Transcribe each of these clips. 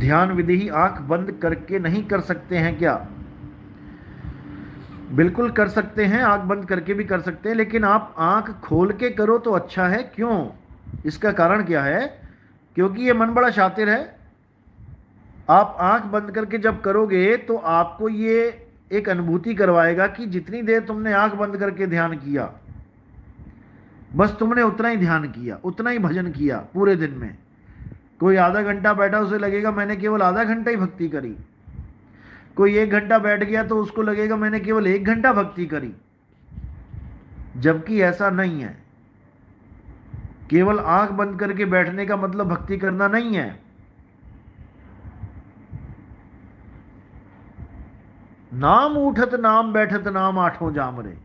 ध्यान विधि ही आंख बंद करके नहीं कर सकते हैं क्या? बिल्कुल कर सकते हैं, आंख बंद करके भी कर सकते हैं, लेकिन आप आंख खोल के करो तो अच्छा है। क्यों? इसका कारण क्या है? क्योंकि ये मन बड़ा शातिर है। आप आंख बंद करके जब करोगे तो आपको ये एक अनुभूति करवाएगा कि जितनी देर तुमने आंख बंद करके ध्यान किया, बस तुमने उतना ही ध्यान किया, उतना ही भजन किया पूरे दिन में। कोई आधा घंटा बैठा, उसे लगेगा मैंने केवल आधा घंटा ही भक्ति करी। कोई 1 घंटा बैठ गया तो उसको लगेगा मैंने केवल 1 घंटा भक्ति करी। जबकि ऐसा नहीं है। केवल आंख बंद करके बैठने का मतलब भक्ति करना नहीं है। नाम उठत नाम बैठत नाम आठों जाम रे।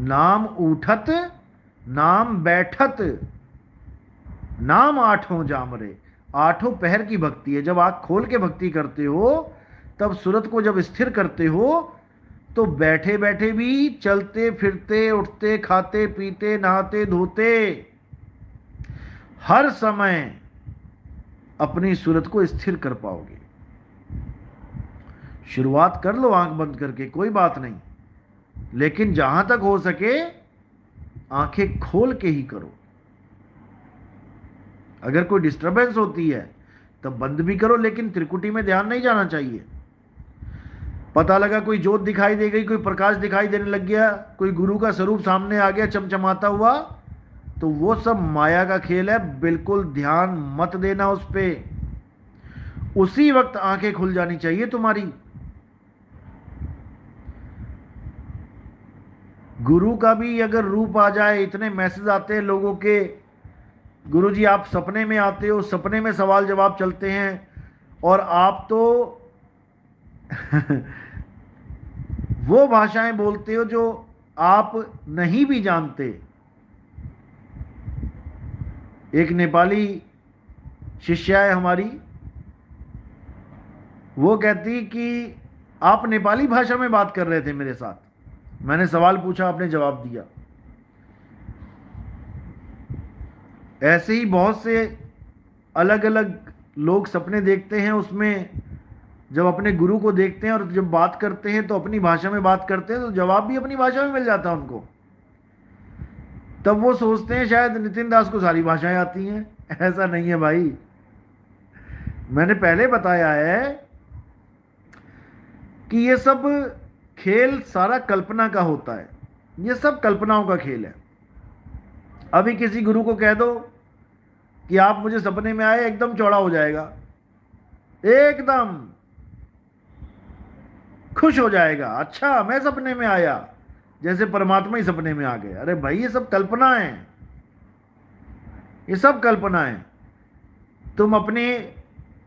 नाम उठत नाम बैठत नाम आठों जाम रे। आठों पहर की भक्ति है। जब आंख खोल के भक्ति करते हो, तब सूरत को जब स्थिर करते हो, तो बैठे बैठे भी, चलते फिरते, उठते, खाते पीते, नहाते धोते, हर समय अपनी सूरत को स्थिर कर पाओगे। शुरुआत कर लो आंख बंद करके, कोई बात नहीं, लेकिन जहां तक हो सके आंखें खोल के ही करो। अगर कोई डिस्टरबेंस होती है तब बंद भी करो, लेकिन त्रिकुटी में ध्यान नहीं जाना चाहिए। पता लगा कोई ज्योत दिखाई दे गई, कोई प्रकाश दिखाई देने लग गया, कोई गुरु का स्वरूप सामने आ गया चमचमाता हुआ, तो वो सब माया का खेल है। बिल्कुल ध्यान मत देना उस पे। उसी वक्त आंखें खुल जानी चाहिए तुम्हारी। गुरु का भी अगर रूप आ जाए, इतने मैसेज आते हैं लोगों के, गुरुजी आप सपने में आते हो, सपने में सवाल जवाब चलते हैं, और आप तो वो भाषाएं बोलते हो जो आप नहीं भी जानते। एक नेपाली शिष्या है हमारी, वो कहती कि आप नेपाली भाषा में बात कर रहे थे मेरे साथ। मैंने सवाल पूछा, आपने जवाब दिया। ऐसे ही बहुत से अलग अलग लोग सपने देखते हैं, उसमें जब अपने गुरु को देखते हैं और जब बात करते हैं तो अपनी भाषा में बात करते हैं, तो जवाब भी अपनी भाषा में मिल जाता है उनको। तब वो सोचते हैं शायद नितिन दास को सारी भाषाएं आती हैं। ऐसा नहीं है भाई। मैंने पहले बताया है कि ये सब खेल सारा कल्पना का होता है। ये सब कल्पनाओं का खेल है। अभी किसी गुरु को कह दो कि आप मुझे सपने में आए, एकदम चौड़ा हो जाएगा, एकदम खुश हो जाएगा। अच्छा मैं सपने में आया, जैसे परमात्मा ही सपने में आ गए। अरे भाई ये सब कल्पना है, ये सब कल्पना है। तुम अपनी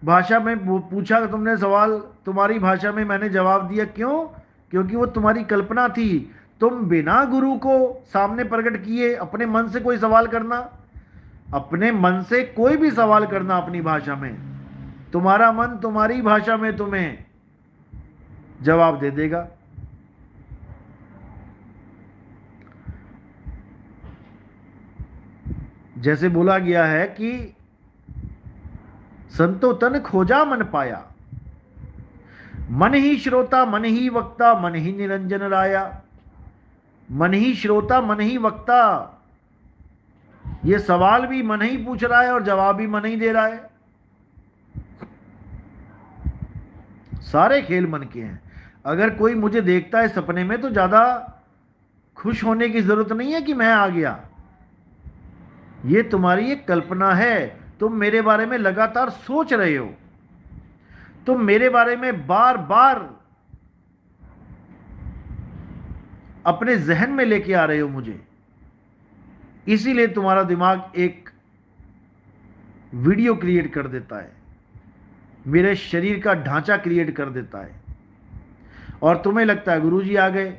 भाषा में पूछा, तुमने सवाल, तुम्हारी भाषा में मैंने जवाब दिया। क्यों? क्योंकि वो तुम्हारी कल्पना थी। तुम बिना गुरु को सामने प्रकट किए अपने मन से कोई सवाल करना, अपने मन से कोई भी सवाल करना अपनी भाषा में, तुम्हारा मन तुम्हारी भाषा में तुम्हें जवाब दे देगा। जैसे बोला गया है कि संतो तन खोजा मन पाया, मन ही श्रोता मन ही वक्ता मन ही निरंजन राया। मन ही श्रोता मन ही वक्ता, ये सवाल भी मन ही पूछ रहा है और जवाब भी मन ही दे रहा है। सारे खेल मन के हैं। अगर कोई मुझे देखता है सपने में तो ज्यादा खुश होने की जरूरत नहीं है कि मैं आ गया। ये तुम्हारी एक कल्पना है। तुम मेरे बारे में लगातार सोच रहे हो, तुम मेरे बारे में बार बार अपने जहन में लेके आ रहे हो मुझे। इसीलिए तुम्हारा दिमाग एक वीडियो क्रिएट कर देता है, मेरे शरीर का ढांचा क्रिएट कर देता है, और तुम्हें लगता है गुरुजी आ गए।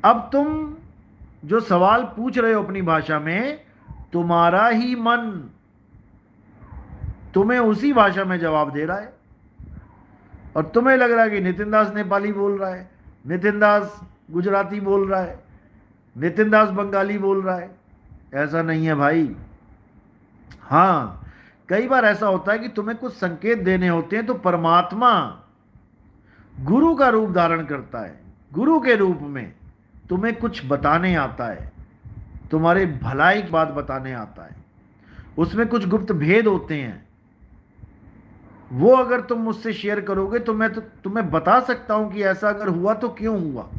अब तुम जो सवाल पूछ रहे हो अपनी भाषा में, तुम्हारा ही मन तुम्हें उसी भाषा में जवाब दे रहा है, और तुम्हें लग रहा है कि नितिन दास नेपाली बोल रहा है, नितिन दास गुजराती बोल रहा है, नितिन दास बंगाली बोल रहा है। ऐसा नहीं है भाई। हाँ, कई बार ऐसा होता है कि तुम्हें कुछ संकेत देने होते हैं, तो परमात्मा गुरु का रूप धारण करता है। गुरु के रूप में तुम्हें कुछ बताने आता है, तुम्हारे भलाई की बात बताने आता है। उसमें कुछ गुप्त भेद होते हैं, वो अगर तुम मुझसे शेयर करोगे तो मैं तो तुम्हें बता सकता हूं कि ऐसा अगर हुआ तो क्यों हुआ,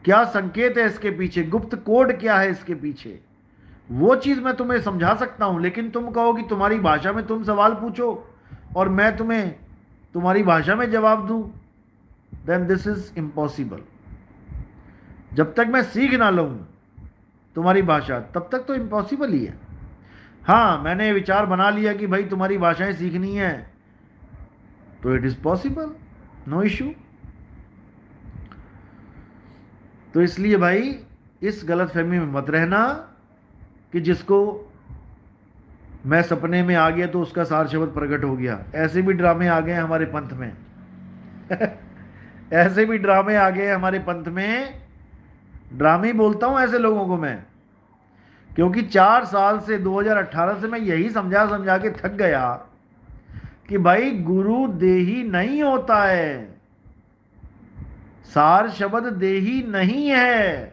क्या संकेत है इसके पीछे, गुप्त कोड क्या है इसके पीछे। वो चीज मैं तुम्हें समझा सकता हूं। लेकिन तुम कहो कि तुम्हारी भाषा में तुम सवाल पूछो और मैं तुम्हें तुम्हारी भाषा में जवाब दूं, देन दिस इज इम्पॉसिबल। जब तक मैं सीख ना लूं तुम्हारी भाषा, तब तक तो इम्पॉसिबल ही है। हाँ, मैंने विचार बना लिया कि भाई तुम्हारी भाषाएं सीखनी है, तो it is possible, no issue. तो इसलिए भाई इस गलतफहमी में मत रहना कि जिसको मैं सपने में आ गया तो उसका सार शब्द प्रकट हो गया। ऐसे भी ड्रामे आ गए हमारे पंथ में ऐसे भी ड्रामे आ गए हमारे पंथ में। ड्रामे ही बोलता हूं ऐसे लोगों को मैं, क्योंकि 4 साल से 2018 से मैं यही समझा समझा के थक गया कि भाई गुरु देही नहीं होता है, सार शब्द देही नहीं है।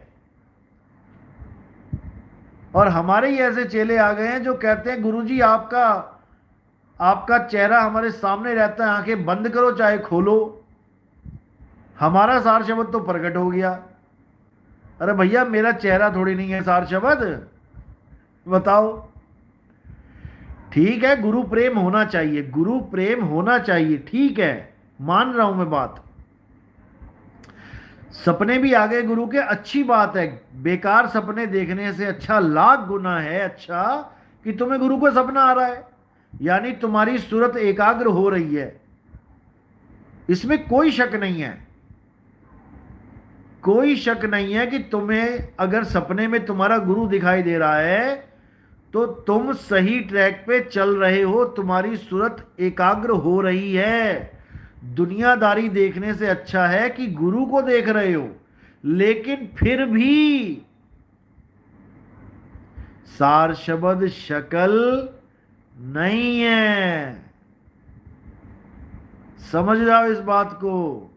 और हमारे ही ऐसे चेले आ गए हैं जो कहते हैं गुरुजी आपका आपका चेहरा हमारे सामने रहता है, आंखें बंद करो चाहे खोलो, हमारा सार शब्द तो प्रकट हो गया। अरे भैया, मेरा चेहरा थोड़ी नहीं है सार शब्द, बताओ। ठीक है, गुरु प्रेम होना चाहिए, गुरु प्रेम होना चाहिए, ठीक है, मान रहा हूं मैं बात। सपने भी आ गए गुरु के, अच्छी बात है। बेकार सपने देखने से अच्छा लाख गुना है अच्छा कि तुम्हें गुरु को सपना आ रहा है, यानी तुम्हारी सूरत एकाग्र हो रही है। इसमें कोई शक नहीं है, कोई शक नहीं है कि तुम्हें अगर सपने में तुम्हारा गुरु दिखाई दे रहा है तो तुम सही ट्रैक पे चल रहे हो, तुम्हारी सूरत एकाग्र हो रही है। दुनियादारी देखने से अच्छा है कि गुरु को देख रहे हो, लेकिन फिर भी सार शब्द शकल नहीं है। समझ जाओ इस बात को,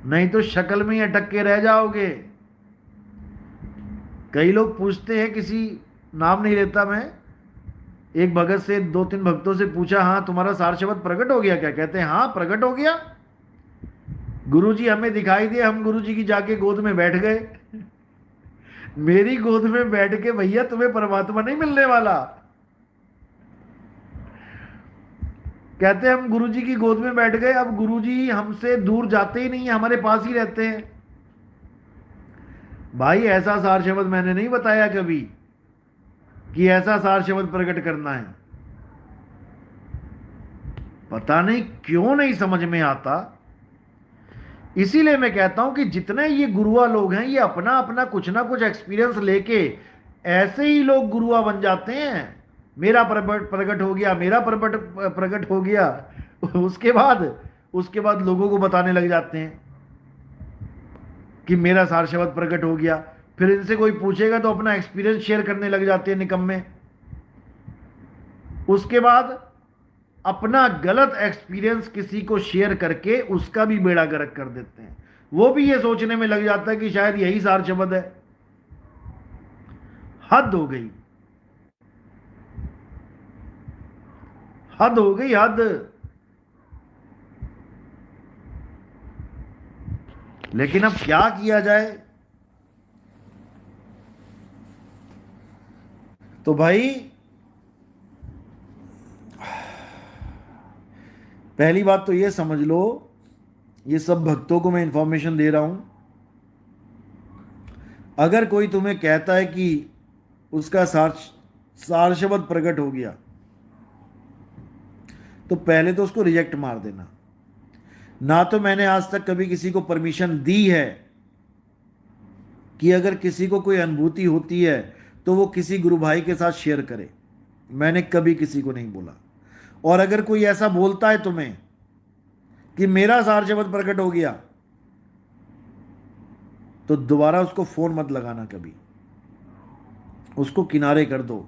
नहीं तो शक्ल में ही अटक के रह जाओगे। कई लोग पूछते हैं, किसी नाम नहीं लेता मैं, एक भगत से 2-3 भक्तों से पूछा, हाँ तुम्हारा सार शब्द प्रकट हो गया क्या? कहते हैं हाँ प्रकट हो गया, गुरुजी हमें दिखाई दिए, हम गुरुजी की जाके गोद में बैठ गए। मेरी गोद में बैठ के भैया तुम्हें परमात्मा नहीं मिलने वाला। कहते हम गुरुजी की गोद में बैठ गए, अब गुरुजी हमसे दूर जाते ही नहीं है, हमारे पास ही रहते हैं। भाई ऐसा सार शब्द मैंने नहीं बताया कभी कि ऐसा सार शब्द प्रकट करना है। पता नहीं क्यों नहीं समझ में आता। इसीलिए मैं कहता हूं कि जितने ये गुरुआ लोग हैं, ये अपना अपना कुछ ना कुछ एक्सपीरियंस लेके ऐसे ही लोग गुरुआ बन जाते हैं। मेरा प्रकट हो गया, मेरा प्रकट हो गया, उसके बाद लोगों को बताने लग जाते हैं कि मेरा सार शब्द प्रकट हो गया। फिर इनसे कोई पूछेगा तो अपना एक्सपीरियंस शेयर करने लग जाते हैं निकम्मे। उसके बाद अपना गलत एक्सपीरियंस किसी को शेयर करके उसका भी बेड़ा गर्क कर देते हैं। वो भी ये सोचने में लग जाता है कि शायद यही सार शब्द है। हद हो गई, हद हो गई, हद। लेकिन अब क्या किया जाए? तो भाई पहली बात तो ये समझ लो, ये सब भक्तों को मैं इंफॉर्मेशन दे रहा हूं, अगर कोई तुम्हें कहता है कि उसका सार शब्द प्रकट हो गया, तो पहले तो उसको रिजेक्ट मार देना। ना तो मैंने आज तक कभी किसी को परमिशन दी है कि अगर किसी को कोई अनुभूति होती है तो वो किसी गुरु भाई के साथ शेयर करे, मैंने कभी किसी को नहीं बोला। और अगर कोई ऐसा बोलता है तुम्हें कि मेरा सार शब्द प्रकट हो गया, तो दोबारा उसको फोन मत लगाना, कभी उसको किनारे कर दो।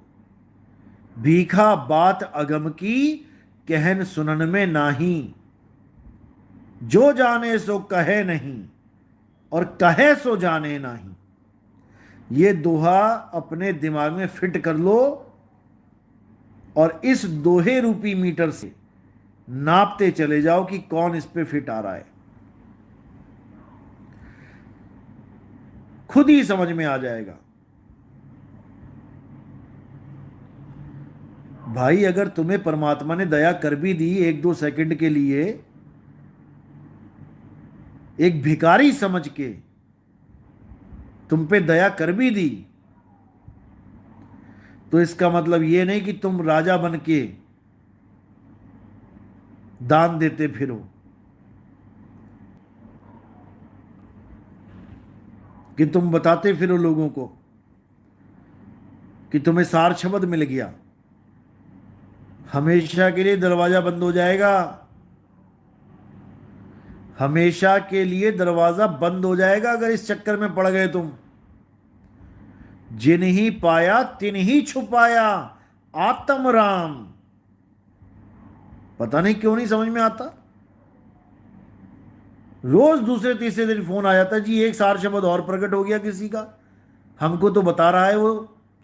भीखा बात अगम की, कहन सुनन में नाही। जो जाने सो कहे नहीं, और कहे सो जाने नहीं। ये दोहा अपने दिमाग में फिट कर लो, और इस दोहे रूपी मीटर से नापते चले जाओ कि कौन इस पे फिट आ रहा है। खुद ही समझ में आ जाएगा। भाई अगर तुम्हें परमात्मा ने दया कर भी दी 1-2 सेकंड के लिए, एक भिखारी समझ के तुम पे दया कर भी दी, तो इसका मतलब यह नहीं कि तुम राजा बन के दान देते फिरो, कि तुम बताते फिरो लोगों को कि तुम्हें सार शब्द मिल गया। हमेशा के लिए दरवाजा बंद हो जाएगा। हमेशा के लिए दरवाजा बंद हो जाएगा अगर इस चक्कर में पड़ गए तुम। जिन ही पाया तिन ही छुपाया, आत्म राम। पता नहीं क्यों नहीं समझ में आता। रोज दूसरे तीसरे दिन फोन आ जाता है, जी एक सार शब्द और प्रकट हो गया किसी का। हमको तो बता रहा है वो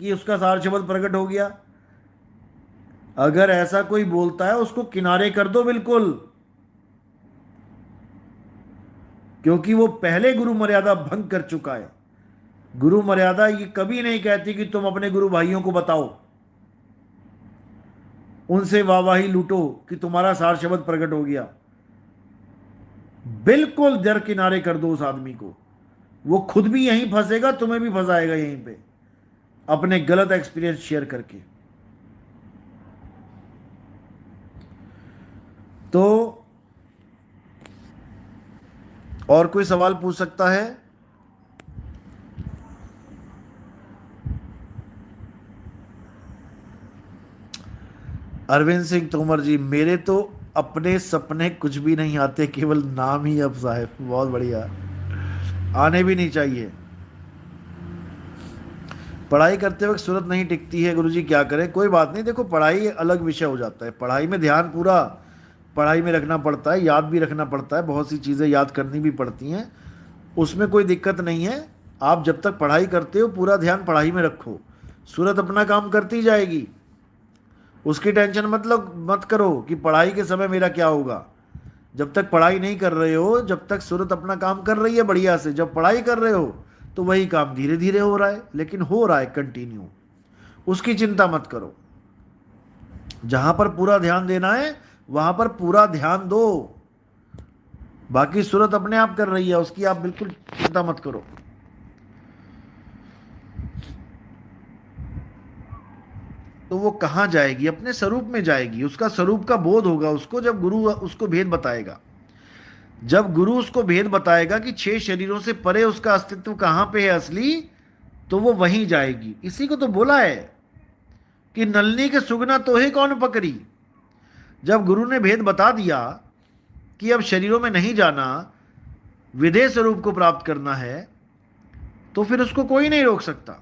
कि उसका सार शब्द प्रकट हो गया। अगर ऐसा कोई बोलता है उसको किनारे कर दो बिल्कुल, क्योंकि वो पहले गुरु मर्यादा भंग कर चुका है। गुरु मर्यादा ये कभी नहीं कहती कि तुम अपने गुरु भाइयों को बताओ, उनसे वाहवाही लूटो कि तुम्हारा सार शब्द प्रकट हो गया। बिल्कुल दरकिनारे कर दो उस आदमी को। वो खुद भी यहीं फंसेगा, तुम्हें भी फंसाएगा यहीं पे, अपने गलत एक्सपीरियंस शेयर करके। तो और कोई सवाल पूछ सकता है? अरविंद सिंह तोमर जी, मेरे तो अपने सपने कुछ भी नहीं आते, केवल नाम ही अब साहब। बहुत बढ़िया, आने भी नहीं चाहिए। पढ़ाई करते वक्त सूरत नहीं टिकती है गुरुजी, क्या करें? कोई बात नहीं, देखो पढ़ाई अलग विषय हो जाता है। पढ़ाई में ध्यान पूरा पढ़ाई में रखना पड़ता है, याद भी रखना पड़ता है, बहुत सी चीज़ें याद करनी भी पड़ती हैं, उसमें कोई दिक्कत नहीं है। आप जब तक पढ़ाई करते हो पूरा ध्यान पढ़ाई में रखो, सूरत अपना काम करती जाएगी। उसकी टेंशन मत करो कि पढ़ाई के समय मेरा क्या होगा। जब तक पढ़ाई नहीं कर रहे हो, जब तक सूरत अपना काम कर रही है बढ़िया से, जब पढ़ाई कर रहे हो तो वही काम धीरे धीरे हो रहा है, लेकिन हो रहा है कंटिन्यू। उसकी चिंता मत करो। जहां पर पूरा ध्यान देना है वहां पर पूरा ध्यान दो, बाकी सूरत अपने आप कर रही है, उसकी आप बिल्कुल चिंता मत करो। तो वो कहाँ जाएगी? अपने स्वरूप में जाएगी। उसका स्वरूप का बोध होगा उसको, जब गुरु उसको भेद बताएगा। जब गुरु उसको भेद बताएगा कि 6 शरीरों से परे उसका अस्तित्व कहाँ पे है असली, तो वो वहीं जाएगी। इसी को तो बोला है कि नलनी के सुगना तोहे कौन पकड़ी। जब गुरु ने भेद बता दिया कि अब शरीरों में नहीं जाना, विधेय स्वरूप को प्राप्त करना है, तो फिर उसको कोई नहीं रोक सकता।